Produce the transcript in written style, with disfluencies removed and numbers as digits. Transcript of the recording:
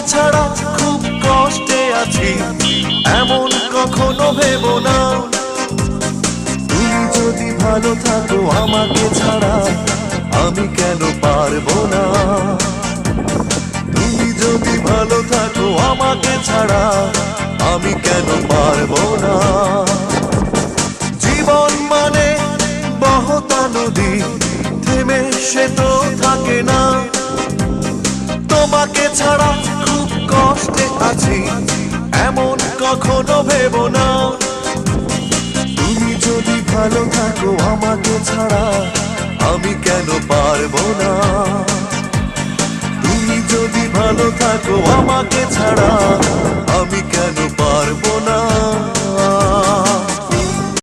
ছাড়া খুব কষ্টে আছি এমন কখনো ভেবো না। তুমি যদি ভালো থাকো আমাকে ছাড়া আমি কেন পারবো না। তুমি যদি ভালো থাকো আমাকে ছাড়া আমি কেন পারবো না। জীবন মানে বহতা নদী, থেমে সে তো থাকে না। তোমাকে ছাড়া খুব কষ্টে আছি এমন কখনো ভেবো না। তুমি যদি ভালো থাকো আমাকে ছাড়া আমি কেন পারবো না। তুমি যদি ভালো থাকো আমাকে ছাড়া আমি কেন পারবো না।